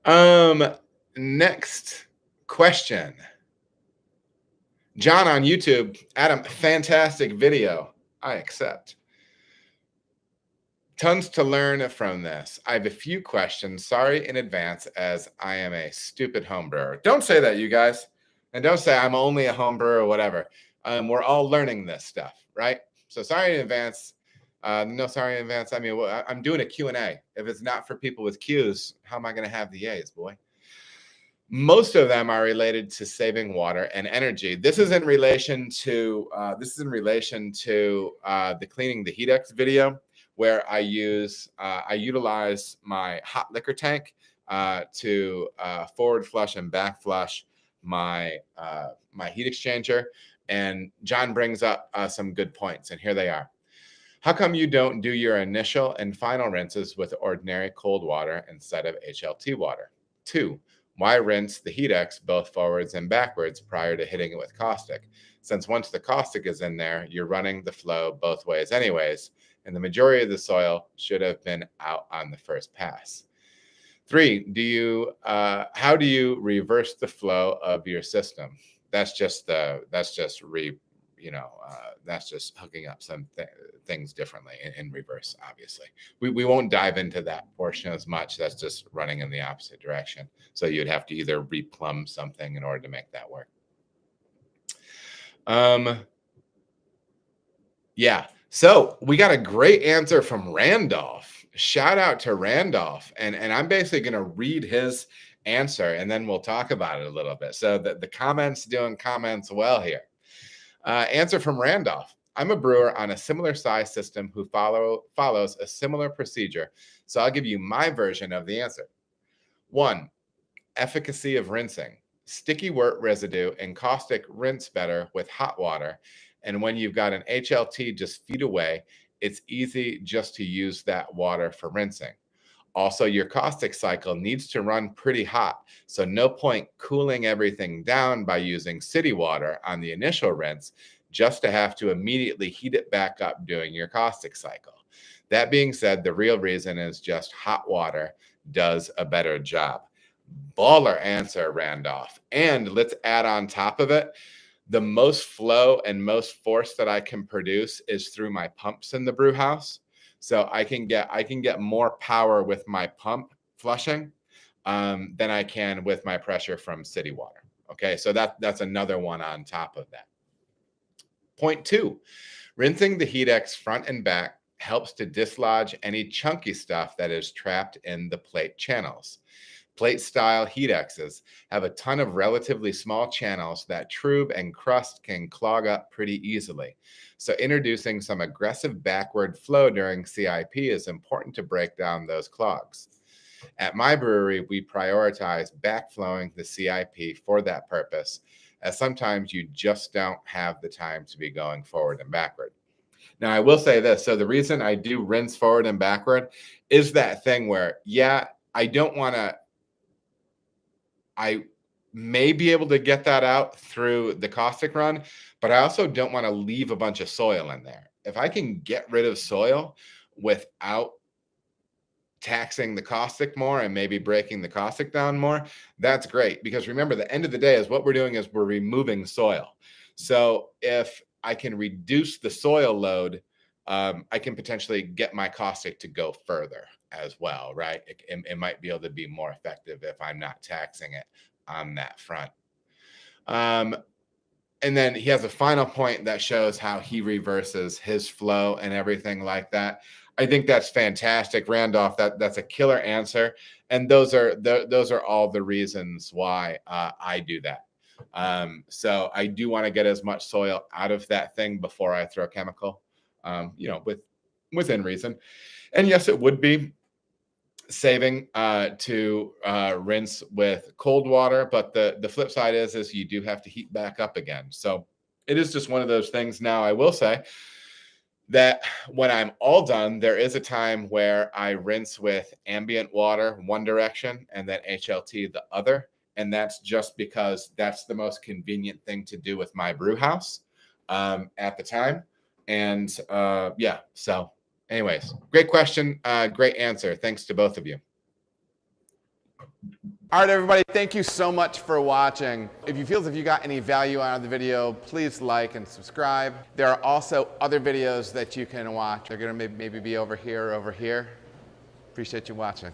Um, Next question. John on YouTube, Adam, fantastic video. I accept. Tons to learn from this. I have a few questions. Sorry in advance, as I am a stupid home brewer. Don't say that, you guys. And don't say I'm only a home brewer or whatever. We're all learning this stuff, right? So sorry in advance. No, sorry in advance. I mean, I'm doing a Q&A. If it's not for people with Qs, how am I going to have the A's, boy? Most of them are related to saving water and energy. This is in relation to the cleaning the heat-X video, where I utilize my hot liquor tank to forward flush and back flush my my heat exchanger. And John brings up some good points, and here they are. How come you don't do your initial and final rinses with ordinary cold water instead of HLT water? 2, why rinse the heat-X both forwards and backwards prior to hitting it with caustic? Since once the caustic is in there, you're running the flow both ways anyways, and the majority of the soil should have been out on the first pass. 3, how do you reverse the flow of your system? That's just hooking up some things differently in reverse, obviously. We won't dive into that portion as much. That's just running in the opposite direction. So you'd have to either replumb something in order to make that work. Yeah. So we got a great answer from Randolph. Shout out to Randolph. And I'm basically going to read his answer, and then we'll talk about it a little bit. So the comments doing comments well here. Answer from Randolph. I'm a brewer on a similar size system who follows a similar procedure. So I'll give you my version of the answer. 1, efficacy of rinsing. Sticky wort residue and caustic rinse better with hot water. And when you've got an HLT just feet away, it's easy just to use that water for rinsing. Also, your caustic cycle needs to run pretty hot, so no point cooling everything down by using city water on the initial rinse just to have to immediately heat it back up during your caustic cycle. That being said, the real reason is just hot water does a better job. Baller answer, Randolph. And let's add on top of it, the most flow and most force that I can produce is through my pumps in the brew house. So I can get more power with my pump flushing than I can with my pressure from city water. Okay, so that's another one on top of that. Point 2, rinsing the heat-X front and back helps to dislodge any chunky stuff that is trapped in the plate channels. Plate-style heat-X's have a ton of relatively small channels that trube and crust can clog up pretty easily. So introducing some aggressive backward flow during CIP is important to break down those clogs. At my brewery, we prioritize backflowing the CIP for that purpose, as sometimes you just don't have the time to be going forward and backward. Now, I will say this. So the reason I do rinse forward and backward is that thing where, yeah, I may be able to get that out through the caustic run, but I also don't want to leave a bunch of soil in there. If I can get rid of soil without taxing the caustic more and maybe breaking the caustic down more, that's great. Because remember, the end of the day is what we're doing is we're removing soil. So if I can reduce the soil load, I can potentially get my caustic to go further as well, right? It might be able to be more effective if I'm not taxing it on that front. And then he has a final point that shows how he reverses his flow and everything like that. I think that's fantastic, Randolph. That's a killer answer, and those are all the reasons why I do that. So I do want to get as much soil out of that thing before I throw chemical, within reason. And yes, it would be saving to rinse with cold water, but the flip side is you do have to heat back up again. So it is just one of those things. Now, I will say that when I'm all done, there is a time where I rinse with ambient water one direction and then HLT the other. And that's just because that's the most convenient thing to do with my brew house at the time. And so anyways, great question. Great answer. Thanks to both of you. All right, everybody, thank you so much for watching. If you feel as if you got any value out of the video, please like and subscribe. There are also other videos that you can watch. They're gonna maybe be over here or over here. Appreciate you watching.